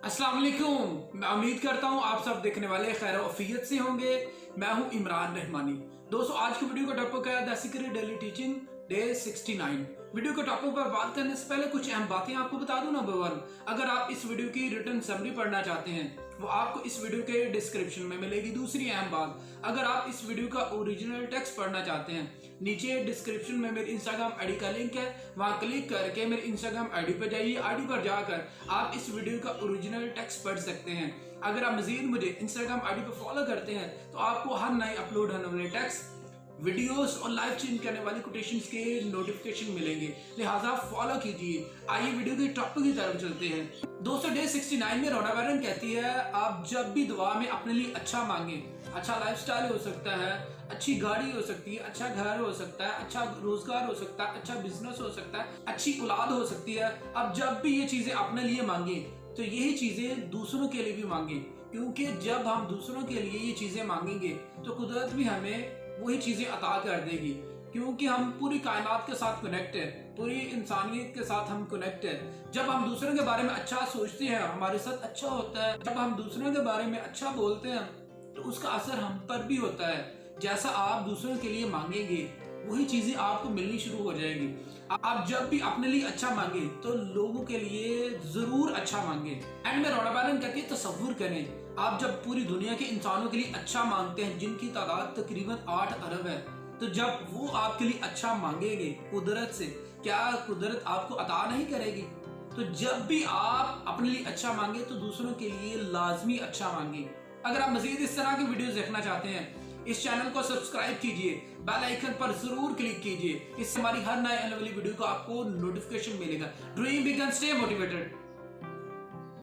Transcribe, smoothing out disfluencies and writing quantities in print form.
अस्सलाम वालेकुम। मैं उम्मीद करता हूँ आप सब देखने वाले खैर वफियत से होंगे। मैं हूँ इमरान रहमानी। दोस्तों, आज की वीडियो का टॉपिक है the secret daily teaching day 69। Video के टॉपिक पर बात करने से पहले कुछ अहम बातें आपको बता दूं। नंबर 1, अगर आप इस वीडियो की रिटन समरी पढ़ना चाहते हैं वो आपको इस वीडियो के डिस्क्रिप्शन में मिलेगी। दूसरी अहम बात, अगर आप इस वीडियो का ओरिजिनल टेक्स्ट पढ़ना चाहते हैं, नीचे डिस्क्रिप्शन में मेरे इंस्टाग्राम आईडी का लिंक है, वहां क्लिक करके मेरे इंस्टाग्राम आईडी पर जाइए। आईडी पर जाकर आप इस वीडियो का ओरिजिनल टेक्स्ट पढ़ सकते हैं। अगर आप मजीद मुझे इंस्टाग्राम आईडी पर फॉलो करते हैं तो आपको हर नए अपलोड होने वाले टेक्स्ट, वीडियोस और लाइव चेंज करने वाली कोटेशंस के नोटिफिकेशन मिलेंगे, लिहाजा फॉलो कीजिए। आइए वीडियो के टॉपिक की तरफ चलते हैं। दोस्तों, डे 69 में रोना बैरन कहती है आप जब भी दुआ में अपने लिए अच्छा मांगे, अच्छा लाइफस्टाइल हो सकता है, अच्छी गाड़ी हो सकती है, अच्छा घर हो सकता है, अच्छा रोजगार हो सकता है, अच्छा बिजनेस हो सकता है, अच्छी औलाद हो सकती है। अब जब भी ये चीजें अपने लिए मांगे तो यही चीजें दूसरों के लिए भी मांगे, क्योंकि जब हम दूसरों के लिए ये चीजें मांगेंगे तो कुदरत भी हमें वही चीजें अता कर देगी, क्योंकि हम पूरी कायनात के साथ कनेक्ट है, पूरी इंसानियत के साथ हम कनेक्ट है। जब हम दूसरों के बारे में अच्छा सोचते हैं हमारे साथ अच्छा होता है, जब हम दूसरों के बारे में अच्छा बोलते हैं तो उसका असर हम पर भी होता है। जैसा आप दूसरों के लिए मांगेंगे वही चीजें आपको मिलनी शुरू हो जाएगी। आप जब भी अपने लिए अच्छा मांगे तो लोगों के लिए जरूर अच्छा मांगे। एंड में रोना बैरन कहती है तसव्वुर करें, आप जब पूरी दुनिया के इंसानों के लिए अच्छा मांगते हैं जिनकी तादाद तकरीबन 8 अरब है, तो जब वो आपके लिए अच्छा मांगेंगे कुदरत से, क्या कुदरत आपको अता नहीं करेगी? तो जब भी आप अपने लिए अच्छा मांगे तो दूसरों के लिए लाजमी अच्छा मांगे। अगर आप मजीद इस तरह की वीडियोस देखना चाहते हैं, इस चैनल को सब्सक्राइब कीजिए, बेल आइकन पर जरूर क्लिक कीजिए। इससे हमारी हर नए आने वाली वीडियो का आपको नोटिफिकेशन मिलेगा। Dream big and stay motivated.